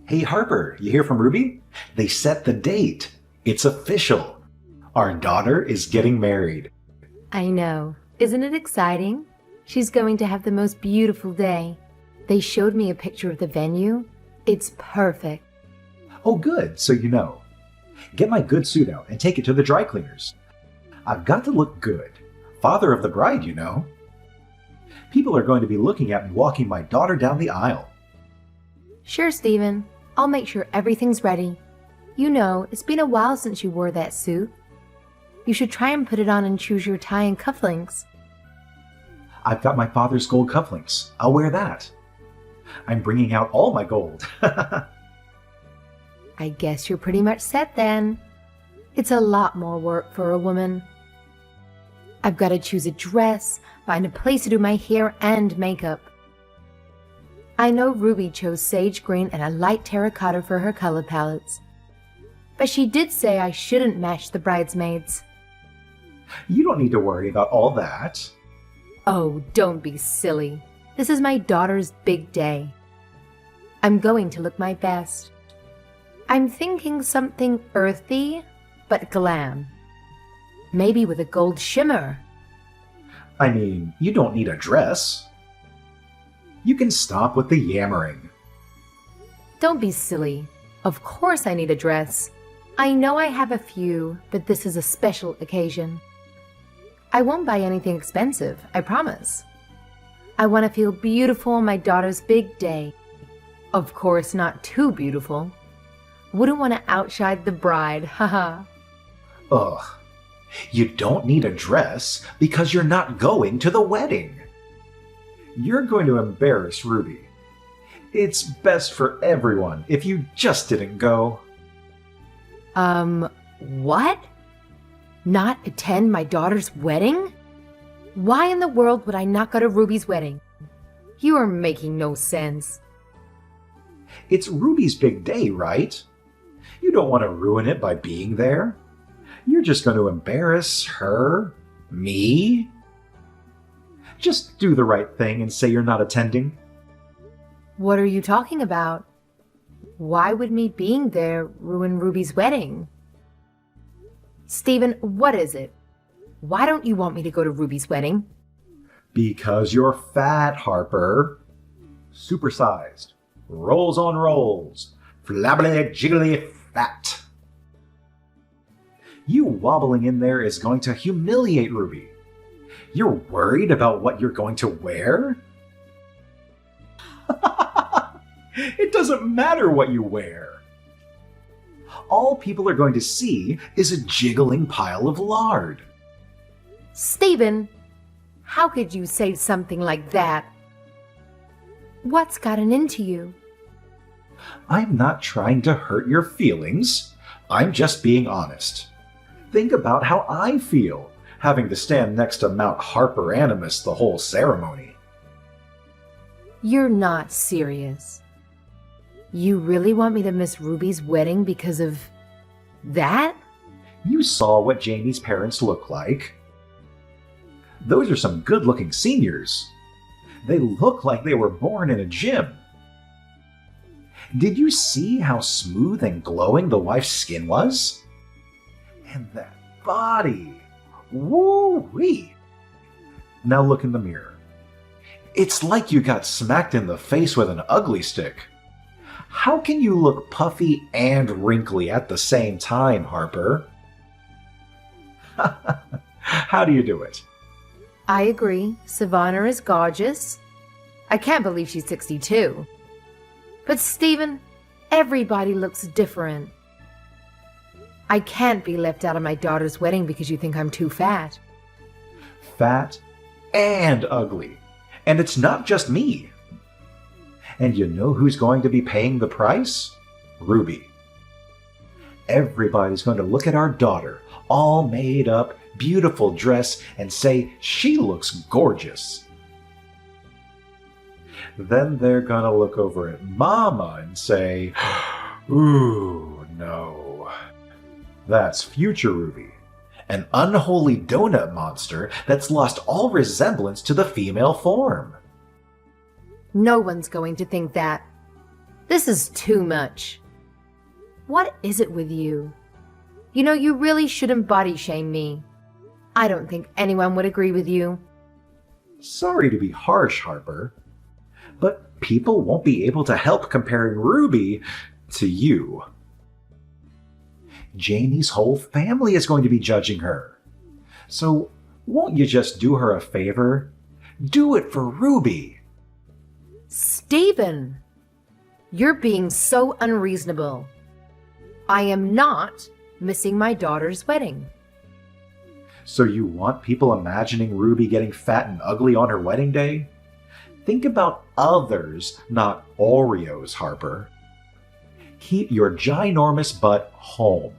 Hey Harper, you hear from Ruby? They set the date. It's official. Our daughter is getting married. I know. Isn't it exciting? She's going to have the most beautiful day. They showed me a picture of the venue. It's perfect. Oh good, so you know. Get my good suit out and take it to the dry cleaners. I've got to look good. Father of the bride, you know. People are going to be looking at me walking my daughter down the aisle. Sure, Stephen. I'll make sure everything's ready. You know, it's been a while since you wore that suit. You should try and put it on and choose your tie and cufflinks. I've got my father's gold cufflinks. I'll wear that. I'm bringing out all my gold. I guess you're pretty much set then. It's a lot more work for a woman. I've got to choose a dress, find a place to do my hair and makeup. I know Ruby chose sage green and a light terracotta for her color palettes. But she did say I shouldn't match the bridesmaids. You don't need to worry about all that. Oh, don't be silly. This is my daughter's big day. I'm going to look my best. I'm thinking something earthy, but glam. Maybe with a gold shimmer. I mean, you don't need a dress. You can stop with the yammering. Don't be silly. Of course I need a dress. I know I have a few, but this is a special occasion. I won't buy anything expensive, I promise. I want to feel beautiful on my daughter's big day. Of course, not too beautiful. Wouldn't want to outshine the bride, haha. Ugh. You don't need a dress because you're not going to the wedding. You're going to embarrass Ruby. It's best for everyone if you just didn't go. What? Not attend my daughter's wedding? Why in the world would I not go to Ruby's wedding? You are making no sense. It's Ruby's big day, right? You don't want to ruin it by being there. You're just going to embarrass her, me. Just do the right thing and say you're not attending. What are you talking about? Why would me being there ruin Ruby's wedding? Stephen, what is it? Why don't you want me to go to Ruby's wedding? Because you're fat, Harper. Supersized. Rolls on rolls. Flabbily jiggly fat. You wobbling in there is going to humiliate Ruby. You're worried about what you're going to wear? It doesn't matter what you wear. All people are going to see is a jiggling pile of lard. Stephen, how could you say something like that? What's gotten into you? I'm not trying to hurt your feelings. I'm just being honest. Think about how I feel, having to stand next to Mount Harper Animus the whole ceremony. You're not serious. You really want me to miss Ruby's wedding because of that? You saw what Jamie's parents look like. Those are some good-looking seniors. They look like they were born in a gym. Did you see how smooth and glowing the wife's skin was? And that body! Woo-wee! Now look in the mirror. It's like you got smacked in the face with an ugly stick. How can you look puffy and wrinkly at the same time, Harper? How do you do it? I agree. Savannah is gorgeous. I can't believe she's 62. But Stephen, everybody looks different. I can't be left out of my daughter's wedding because you think I'm too fat. Fat and ugly. And it's not just me. And you know who's going to be paying the price? Ruby. Everybody's going to look at our daughter, all made up, beautiful dress, and say she looks gorgeous. Then they're going to look over at Mama and say, ooh, no. That's future Ruby, an unholy donut monster that's lost all resemblance to the female form. No one's going to think that. This is too much. What is it with you? You know, you really shouldn't body shame me. I don't think anyone would agree with you. Sorry to be harsh, Harper, but people won't be able to help comparing Ruby to you. Jamie's whole family is going to be judging her. So won't you just do her a favor? Do it for Ruby. Stephen, you're being so unreasonable. I am not missing my daughter's wedding. So you want people imagining Ruby getting fat and ugly on her wedding day? Think about others, not Oreos, Harper. Keep your ginormous butt home.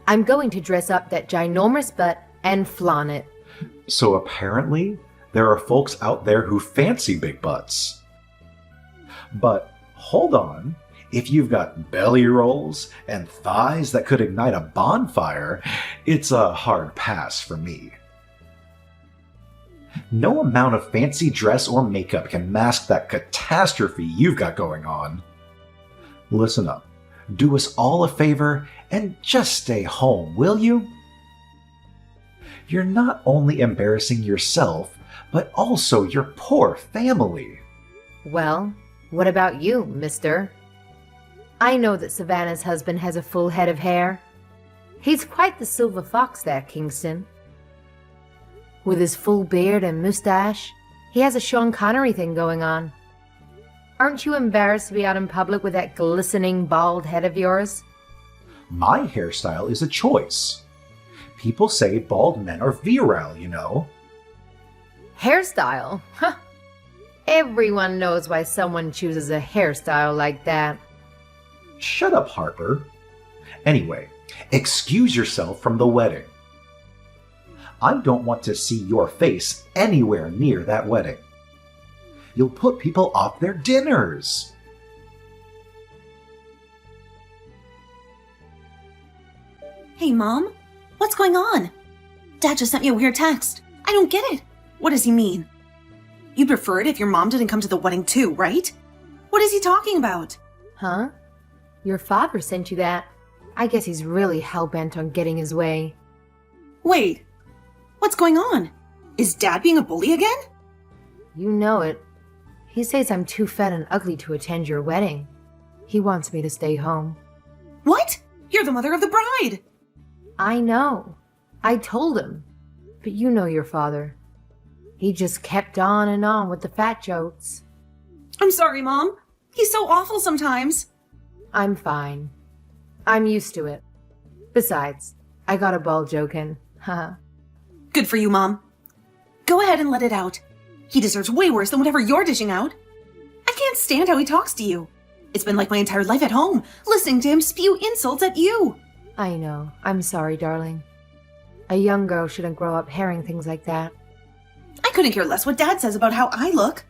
I'm going to dress up that ginormous butt and flaunt it. So apparently, there are folks out there who fancy big butts. But hold on, if you've got belly rolls and thighs that could ignite a bonfire, it's a hard pass for me. No amount of fancy dress or makeup can mask that catastrophe you've got going on. Listen up. Do us all a favor and just stay home, will you? You're not only embarrassing yourself, but also your poor family. Well, what about you, mister? I know that Savannah's husband has a full head of hair. He's quite the silver fox, that Kingston. With his full beard and mustache, he has a Sean Connery thing going on. Aren't you embarrassed to be out in public with that glistening bald head of yours? My hairstyle is a choice. People say bald men are virile, you know. Hairstyle? Huh. Everyone knows why someone chooses a hairstyle like that. Shut up, Harper. Anyway, excuse yourself from the wedding. I don't want to see your face anywhere near that wedding. You'll put people off their dinners. Hey, Mom. What's going on? Dad just sent me a weird text. I don't get it. What does he mean? You'd prefer it if your mom didn't come to the wedding too, right? What is he talking about? Huh? Your father sent you that. I guess he's really hell-bent on getting his way. Wait. What's going on? Is Dad being a bully again? You know it. He says I'm too fat and ugly to attend your wedding. He wants me to stay home. What? You're the mother of the bride! I know. I told him. But you know your father. He just kept on and on with the fat jokes. I'm sorry, Mom. He's so awful sometimes. I'm fine. I'm used to it. Besides, I got a ball joking. Haha. Good for you, Mom. Go ahead and let it out. He deserves way worse than whatever you're dishing out. I can't stand how he talks to you. It's been like my entire life at home, listening to him spew insults at you. I know. I'm sorry, darling. A young girl shouldn't grow up hearing things like that. I couldn't care less what Dad says about how I look.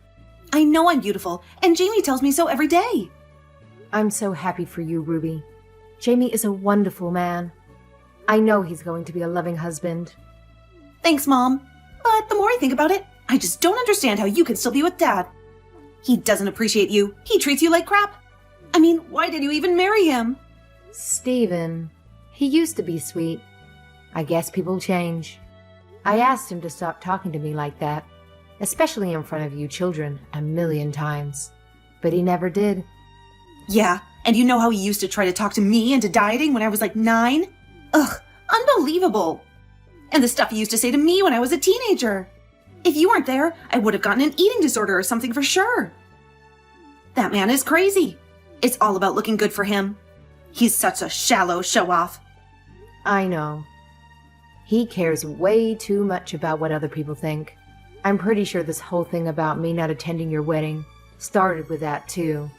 I know I'm beautiful, and Jamie tells me so every day. I'm so happy for you, Ruby. Jamie is a wonderful man. I know he's going to be a loving husband. Thanks, Mom. But the more I think about it, I just don't understand how you can still be with Dad. He doesn't appreciate you. He treats you like crap. I mean, why did you even marry him? Stephen, he used to be sweet. I guess people change. I asked him to stop talking to me like that, especially in front of you children, 1,000,000 times. But he never did. Yeah, and you know how he used to try to talk to me into dieting when I was like 9? Ugh, unbelievable. And the stuff he used to say to me when I was a teenager. If you weren't there, I would have gotten an eating disorder or something for sure. That man is crazy. It's all about looking good for him. He's such a shallow show-off. I know. He cares way too much about what other people think. I'm pretty sure this whole thing about me not attending your wedding started with that too.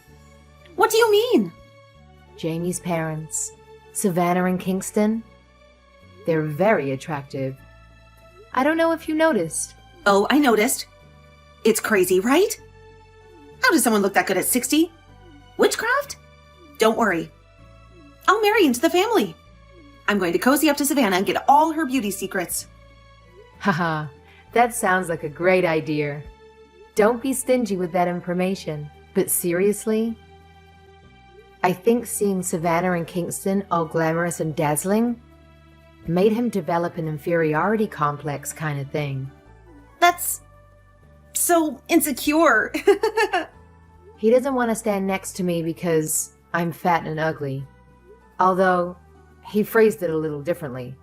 What do you mean? Jamie's parents, Savannah and Kingston, they're very attractive. I don't know if you noticed. Oh, I noticed. It's crazy, right? How does someone look that good at 60? Witchcraft? Don't worry. I'll marry into the family. I'm going to cozy up to Savannah and get all her beauty secrets. Haha, that sounds like a great idea. Don't be stingy with that information. But seriously, I think seeing Savannah and Kingston all glamorous and dazzling made him develop an inferiority complex kind of thing. That's so insecure. He doesn't want to stand next to me because I'm fat and ugly. Although, he phrased it a little differently.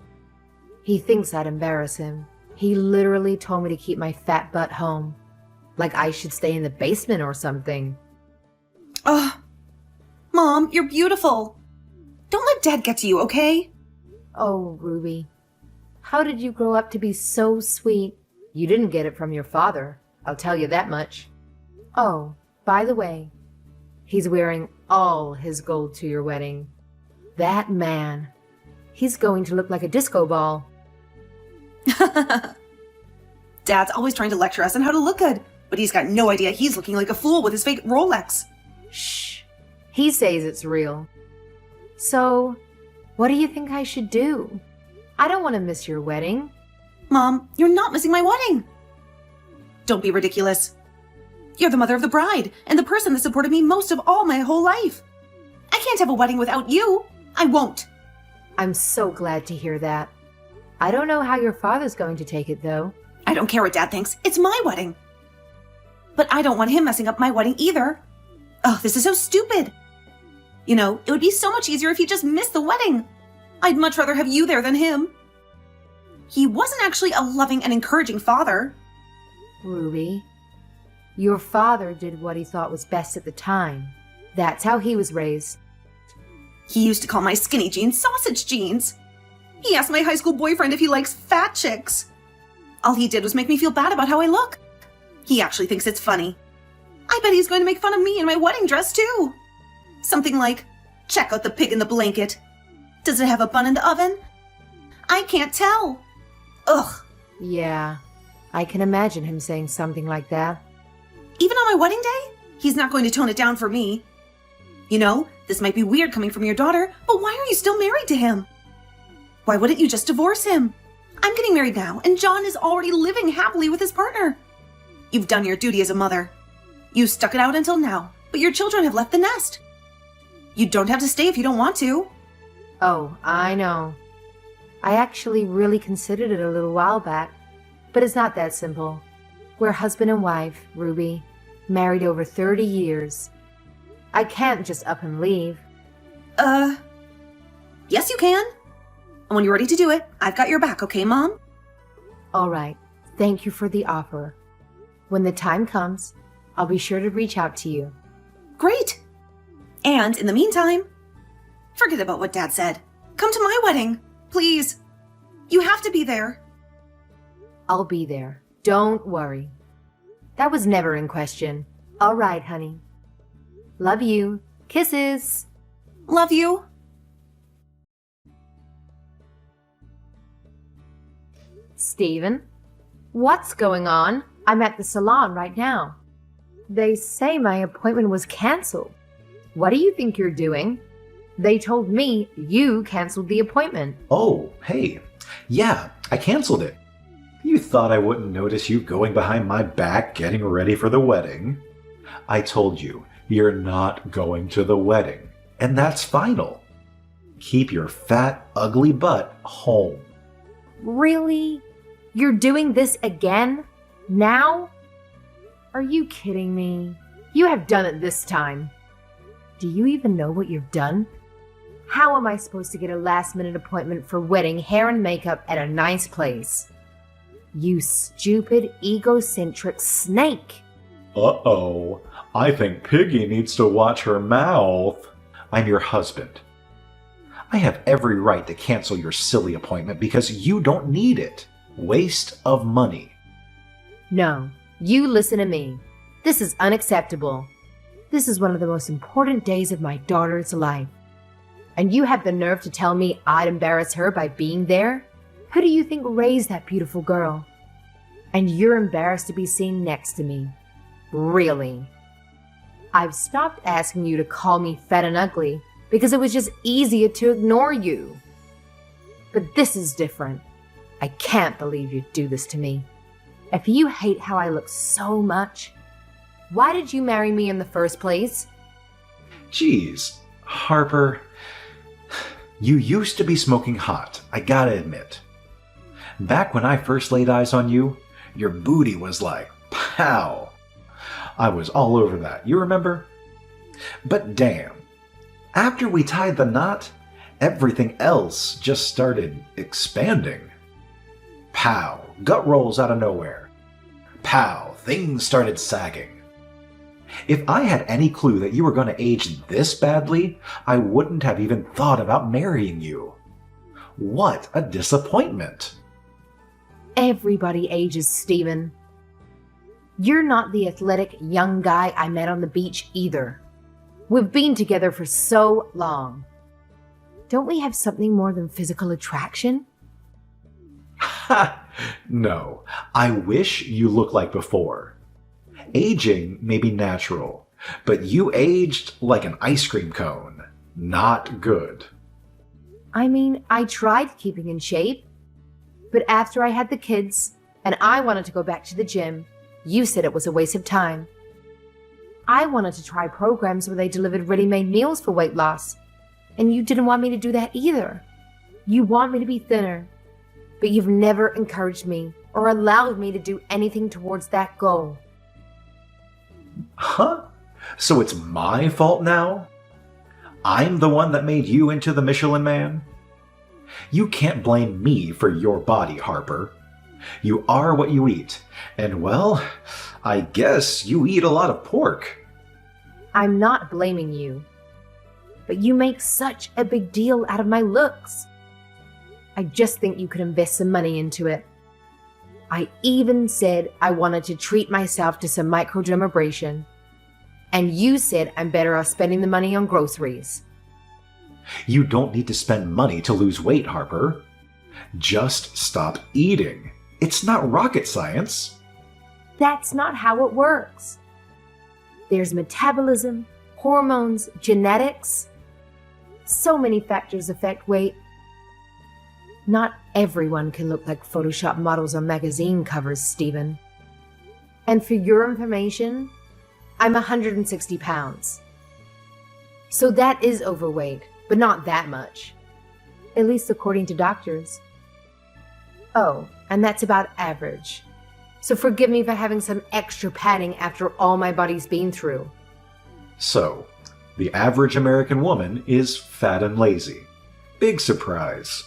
He thinks I'd embarrass him. He literally told me to keep my fat butt home. Like I should stay in the basement or something. Ugh. Mom, you're beautiful. Don't let Dad get to you, okay? Oh, Ruby. How did you grow up to be so sweet? You didn't get it from your father, I'll tell you that much. Oh, by the way, he's wearing all his gold to your wedding. That man. He's going to look like a disco ball. Dad's always trying to lecture us on how to look good, but he's got no idea he's looking like a fool with his fake Rolex. Shh. He says it's real. So, what do you think I should do? I don't want to miss your wedding. Mom, you're not missing my wedding. Don't be ridiculous. You're the mother of the bride, and the person that supported me most of all my whole life. I can't have a wedding without you. I won't. I'm so glad to hear that. I don't know how your father's going to take it, though. I don't care what Dad thinks. It's my wedding. But I don't want him messing up my wedding either. Oh, this is so stupid. You know, it would be so much easier if he just missed the wedding. I'd much rather have you there than him. He wasn't actually a loving and encouraging father. Ruby, your father did what he thought was best at the time. That's how he was raised. He used to call my skinny jeans sausage jeans. He asked my high school boyfriend if he likes fat chicks. All he did was make me feel bad about how I look. He actually thinks it's funny. I bet he's going to make fun of me in my wedding dress, too. Something like, check out the pig in the blanket. Does it have a bun in the oven? I can't tell. Ugh. Yeah, I can imagine him saying something like that. Even on my wedding day? He's not going to tone it down for me. You know, this might be weird coming from your daughter, but why are you still married to him? Why wouldn't you just divorce him? I'm getting married now, and John is already living happily with his partner. You've done your duty as a mother. You stuck it out until now, but your children have left the nest. You don't have to stay if you don't want to. Oh, I know. I actually really considered it a little while back, but it's not that simple. We're husband and wife, Ruby, married over 30 years. I can't just up and leave. Yes you can. And when you're ready to do it, I've got your back, okay, Mom? All right, thank you for the offer. When the time comes, I'll be sure to reach out to you. Great. And in the meantime, forget about what Dad said. Come to my wedding, please. You have to be there. I'll be there. Don't worry. That was never in question. All right, honey. Love you. Kisses. Love you. Steven? What's going on? I'm at the salon right now. They say my appointment was canceled. What do you think you're doing? They told me you canceled the appointment. Oh, hey. Yeah, I canceled it. You thought I wouldn't notice you going behind my back getting ready for the wedding. I told you, you're not going to the wedding, and that's final. Keep your fat, ugly butt home. Really? You're doing this again? Now? Are you kidding me? You have done it this time. Do you even know what you've done? How am I supposed to get a last-minute appointment for wedding hair and makeup at a nice place? You stupid, egocentric snake! Uh-oh. I think Piggy needs to watch her mouth. I'm your husband. I have every right to cancel your silly appointment because you don't need it. Waste of money. No, you listen to me. This is unacceptable. This is one of the most important days of my daughter's life. And you have the nerve to tell me I'd embarrass her by being there? Who do you think raised that beautiful girl? And you're embarrassed to be seen next to me. Really? I've stopped asking you to call me fat and ugly because it was just easier to ignore you. But this is different. I can't believe you'd do this to me. If you hate how I look so much, why did you marry me in the first place? Geez, Harper, you used to be smoking hot, I gotta admit. Back when I first laid eyes on you, your booty was like, pow. I was all over that, you remember? But damn, after we tied the knot, everything else just started expanding. Pow, gut rolls out of nowhere. Pow, things started sagging. If I had any clue that you were going to age this badly, I wouldn't have even thought about marrying you. What a disappointment. Everybody ages, Stephen. You're not the athletic young guy I met on the beach either. We've been together for so long. Don't we have something more than physical attraction? Ha! No, I wish you looked like before. Aging may be natural, but you aged like an ice cream cone. Not good. I mean, I tried keeping in shape. But after I had the kids, and I wanted to go back to the gym, you said it was a waste of time. I wanted to try programs where they delivered ready-made meals for weight loss, and you didn't want me to do that either. You want me to be thinner, but you've never encouraged me or allowed me to do anything towards that goal. Huh? So it's my fault now? I'm the one that made you into the Michelin Man? You can't blame me for your body, Harper. You are what you eat, and well, I guess you eat a lot of pork. I'm not blaming you, but you make such a big deal out of my looks. I just think you could invest some money into it. I even said I wanted to treat myself to some microdermabrasion, and you said I'm better off spending the money on groceries. You don't need to spend money to lose weight, Harper. Just stop eating. It's not rocket science. That's not how it works. There's metabolism, hormones, genetics. So many factors affect weight. Not everyone can look like Photoshop models on magazine covers, Stephen. And for your information, I'm 160 pounds. So that is overweight, but not that much. At least according to doctors. Oh, and that's about average. So forgive me for having some extra padding after all my body's been through. So, the average American woman is fat and lazy. Big surprise.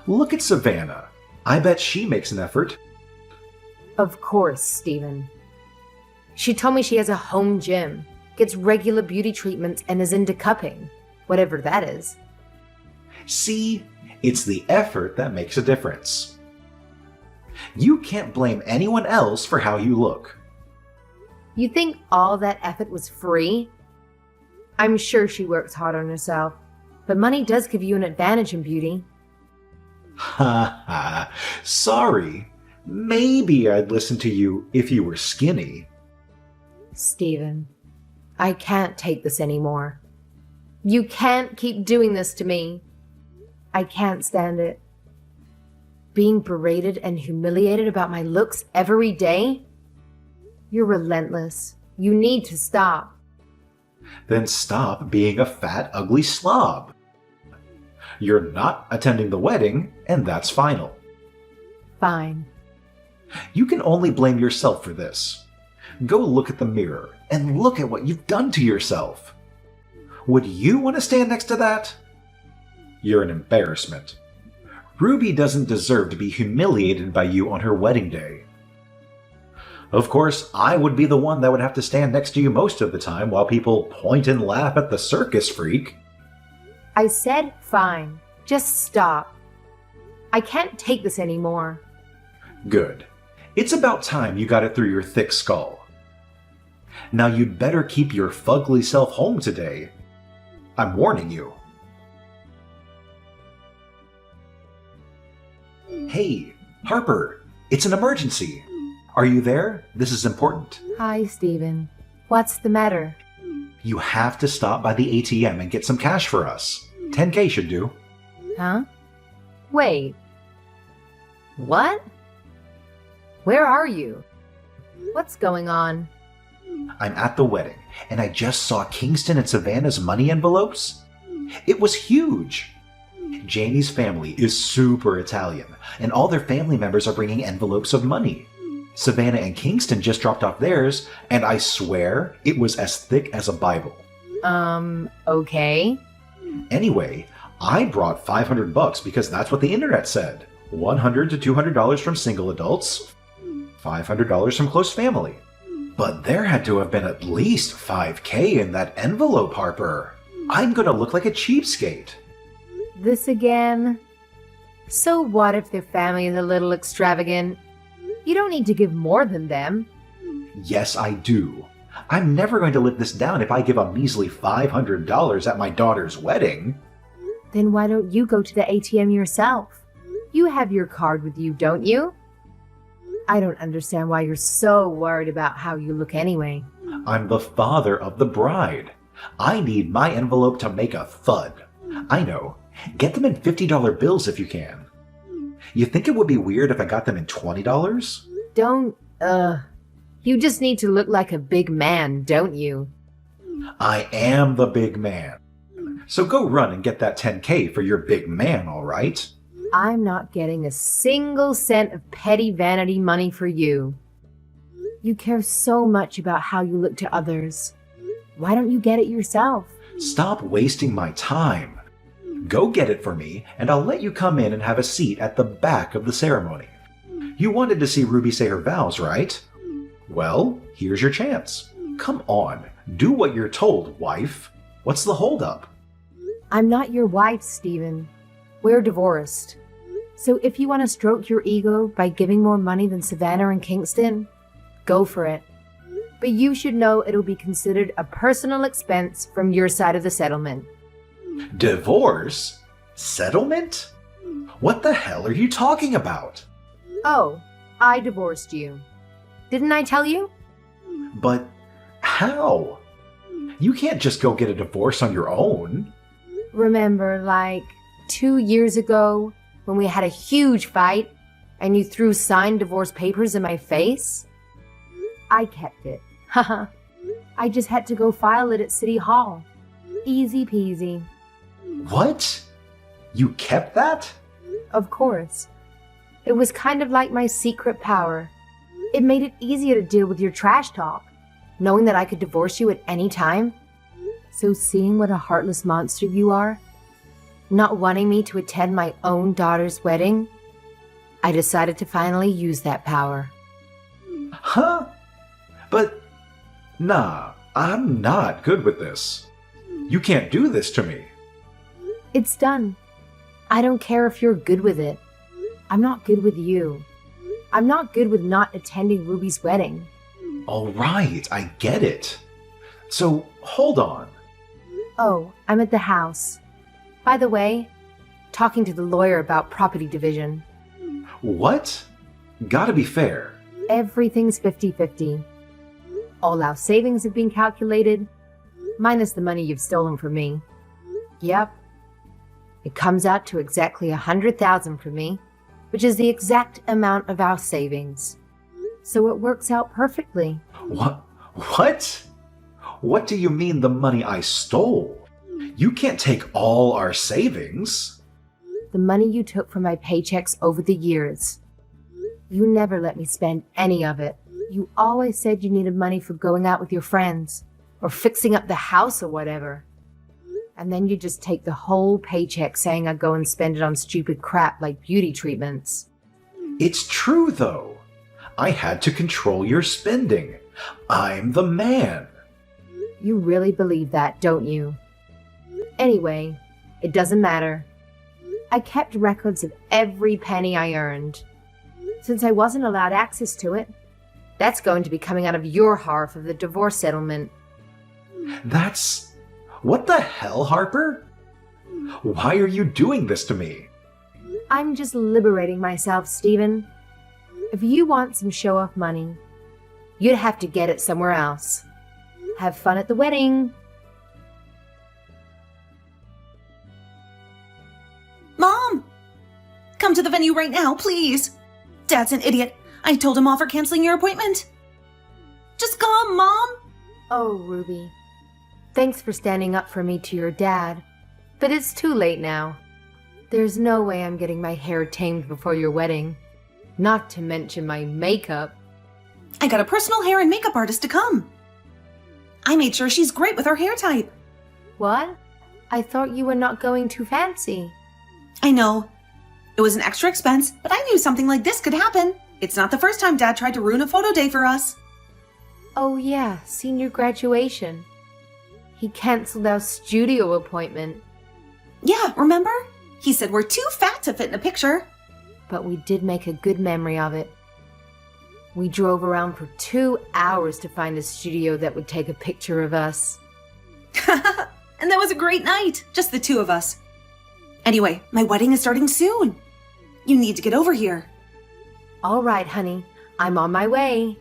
Look at Savannah. I bet she makes an effort. Of course, Stephen. She told me she has a home gym, gets regular beauty treatments, and is into cupping, whatever that is. See, it's the effort that makes a difference. You can't blame anyone else for how you look. You think all that effort was free? I'm sure she works hard on herself, but money does give you an advantage in beauty. Ha ha. Sorry. Maybe I'd listen to you if you were skinny. Stephen, I can't take this anymore. You can't keep doing this to me. I can't stand it. Being berated and humiliated about my looks every day? You're relentless. You need to stop. Then stop being a fat, ugly slob. You're not attending the wedding, and that's final. Fine. You can only blame yourself for this. Go look at the mirror and look at what you've done to yourself. Would you want to stand next to that? You're an embarrassment. Ruby doesn't deserve to be humiliated by you on her wedding day. Of course, I would be the one that would have to stand next to you most of the time while people point and laugh at the circus freak. I said fine. Just stop. I can't take this anymore. Good. It's about time you got it through your thick skull. Now you'd better keep your fugly self home today. I'm warning you. Hey, Harper, it's an emergency. Are you there? This is important. Hi, Stephen. What's the matter? You have to stop by the ATM and get some cash for us. 10K should do. Huh? Wait. What? Where are you? What's going on? I'm at the wedding, and I just saw Kingston and Savannah's money envelopes. It was huge. Jamie's family is super Italian, and all their family members are bringing envelopes of money. Savannah and Kingston just dropped off theirs, and I swear it was as thick as a Bible. Okay. Anyway, I brought $500 because that's what the internet said. $100 to $200 from single adults, $500 from close family. But there had to have been at least $5,000 in that envelope, Harper. I'm gonna look like a cheapskate. This again? So what if their family is a little extravagant? You don't need to give more than them. Yes, I do. I'm never going to live this down if I give a measly $500 at my daughter's wedding. Then why don't you go to the ATM yourself? You have your card with you, don't you? I don't understand why you're so worried about how you look anyway. I'm the father of the bride. I need my envelope to make a thud. I know. Get them in $50 bills if you can. You think it would be weird if I got them in $20? Don't, you just need to look like a big man, don't you? I am the big man. So go run and get that $10,000 for your big man, all right? I'm not getting a single cent of petty vanity money for you. You care so much about how you look to others. Why don't you get it yourself? Stop wasting my time. Go get it for me, and I'll let you come in and have a seat at the back of the ceremony. You wanted to see Ruby say her vows, right? Well, here's your chance. Come on, do what you're told, wife. What's the holdup? I'm not your wife, Stephen. We're divorced. So if you want to stroke your ego by giving more money than Savannah and Kingston, go for it. But you should know it'll be considered a personal expense from your side of the settlement. Divorce? Settlement? What the hell are you talking about? Oh, I divorced you. Didn't I tell you? But how? You can't just go get a divorce on your own. Remember, like 2 years ago when we had a huge fight and you threw signed divorce papers in my face? I kept it. Haha. I just had to go file it at City Hall. Easy peasy. What? You kept that? Of course. It was kind of like my secret power. It made it easier to deal with your trash talk, knowing that I could divorce you at any time. So seeing what a heartless monster you are, not wanting me to attend my own daughter's wedding, I decided to finally use that power. Huh? But, nah, I'm not good with this. You can't do this to me. It's done. I don't care if you're good with it. I'm not good with you. I'm not good with not attending Ruby's wedding. All right, I get it. So, hold on. Oh, I'm at the house. By the way, talking to the lawyer about property division. What? Gotta be fair. Everything's 50-50. All our savings have been calculated, minus the money you've stolen from me. Yep. It comes out to exactly $100,000 for me, which is the exact amount of our savings. So it works out perfectly. What? What do you mean the money I stole? You can't take all our savings. The money you took from my paychecks over the years. You never let me spend any of it. You always said you needed money for going out with your friends, or fixing up the house or whatever. And then you just take the whole paycheck saying I go and spend it on stupid crap like beauty treatments. It's true, though. I had to control your spending. I'm the man. You really believe that, don't you? Anyway, it doesn't matter. I kept records of every penny I earned. Since I wasn't allowed access to it, that's going to be coming out of your half of the divorce settlement. That's... What the hell, Harper? Why are you doing this to me? I'm just liberating myself, Stephen. If you want some show-off money, you'd have to get it somewhere else. Have fun at the wedding. Mom! Come to the venue right now, please! Dad's an idiot. I told him off for canceling your appointment. Just come, Mom! Oh, Ruby. Thanks for standing up for me to your dad. But it's too late now. There's no way I'm getting my hair tamed before your wedding. Not to mention my makeup. I got a personal hair and makeup artist to come. I made sure she's great with her hair type. What? I thought you were not going too fancy. I know. It was an extra expense, but I knew something like this could happen. It's not the first time Dad tried to ruin a photo day for us. Oh yeah, senior graduation. He canceled our studio appointment. Yeah, remember? He said we're too fat to fit in a picture. But we did make a good memory of it. We drove around for 2 hours to find a studio that would take a picture of us. And that was a great night, just the two of us. Anyway, my wedding is starting soon. You need to get over here. All right, honey. I'm on my way.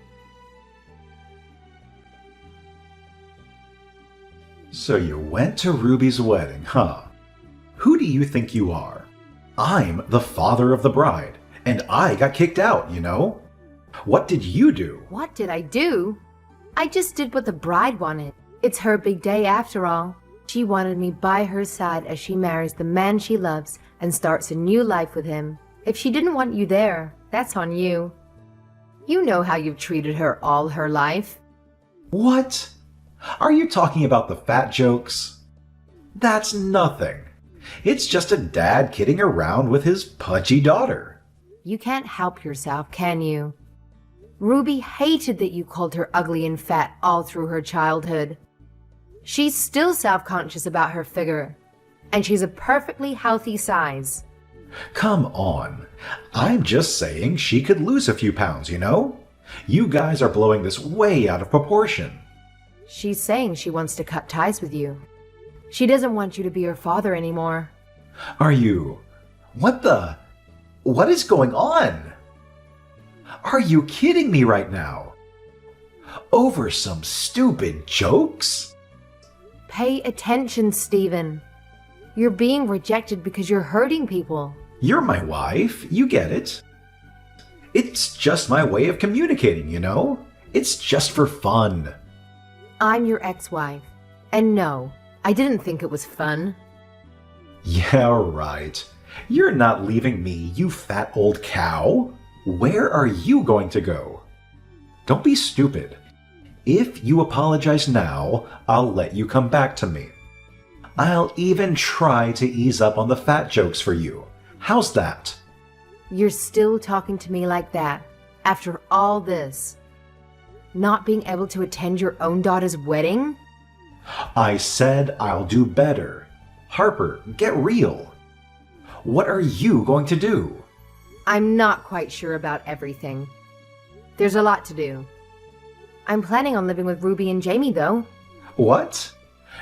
So you went to Ruby's wedding, huh? Who do you think you are? I'm the father of the bride, and I got kicked out, you know? What did you do? What did I do? I just did what the bride wanted. It's her big day after all. She wanted me by her side as she marries the man she loves and starts a new life with him. If she didn't want you there, that's on you. You know how you've treated her all her life. What? Are you talking about the fat jokes? That's nothing. It's just a dad kidding around with his pudgy daughter. You can't help yourself, can you? Ruby hated that you called her ugly and fat all through her childhood. She's still self-conscious about her figure, and she's a perfectly healthy size. Come on. I'm just saying she could lose a few pounds, you know? You guys are blowing this way out of proportion. She's saying she wants to cut ties with you. She doesn't want you to be her father anymore. Are you... What is going on? Are you kidding me right now? Over some stupid jokes? Pay attention, Stephen. You're being rejected because you're hurting people. You're my wife, you get it. It's just my way of communicating, you know? It's just for fun. I'm your ex-wife. And no, I didn't think it was fun. Yeah, right. You're not leaving me, you fat old cow. Where are you going to go? Don't be stupid. If you apologize now, I'll let you come back to me. I'll even try to ease up on the fat jokes for you. How's that? You're still talking to me like that, after all this. Not being able to attend your own daughter's wedding? I said I'll do better. Harper, get real. What are you going to do? I'm not quite sure about everything. There's a lot to do. I'm planning on living with Ruby and Jamie, though. What?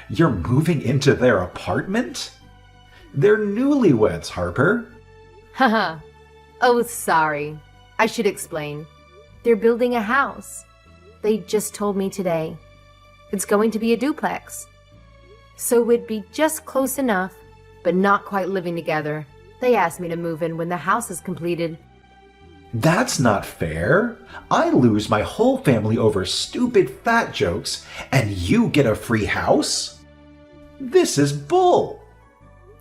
You're moving into their apartment? They're newlyweds, Harper. Haha. Oh, sorry. I should explain. They're building a house. They just told me today. It's going to be a duplex. So we'd be just close enough, but not quite living together. They asked me to move in when the house is completed. That's not fair. I lose my whole family over stupid fat jokes, and you get a free house? This is bull.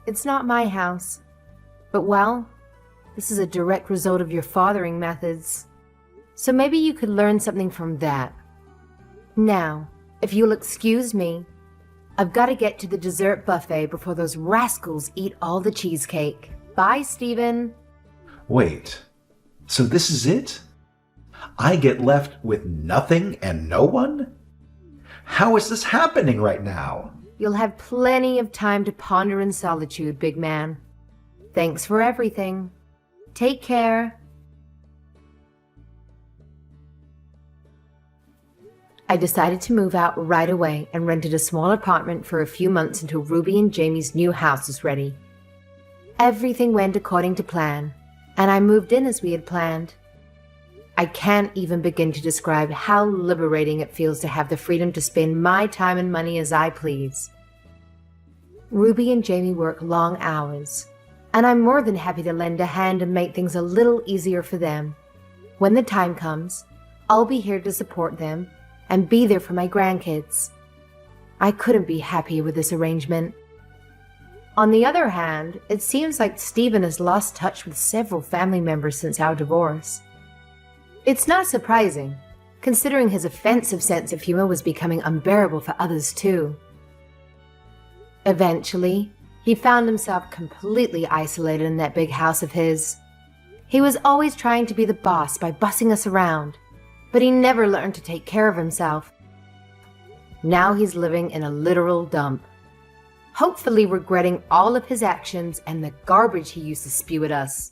It's not my house. But well, this is a direct result of your fathering methods. So maybe you could learn something from that. Now, if you'll excuse me, I've got to get to the dessert buffet before those rascals eat all the cheesecake. Bye, Stephen. Wait, so this is it? I get left with nothing and no one? How is this happening right now? You'll have plenty of time to ponder in solitude, big man. Thanks for everything. Take care. I decided to move out right away and rented a small apartment for a few months until Ruby and Jamie's new house was ready. Everything went according to plan, and I moved in as we had planned. I can't even begin to describe how liberating it feels to have the freedom to spend my time and money as I please. Ruby and Jamie work long hours, and I'm more than happy to lend a hand and make things a little easier for them. When the time comes, I'll be here to support them and be there for my grandkids. I couldn't be happier with this arrangement. On the other hand, it seems like Stephen has lost touch with several family members since our divorce. It's not surprising, considering his offensive sense of humor was becoming unbearable for others too. Eventually, he found himself completely isolated in that big house of his. He was always trying to be the boss by bossing us around, but he never learned to take care of himself. Now he's living in a literal dump, hopefully regretting all of his actions and the garbage he used to spew at us.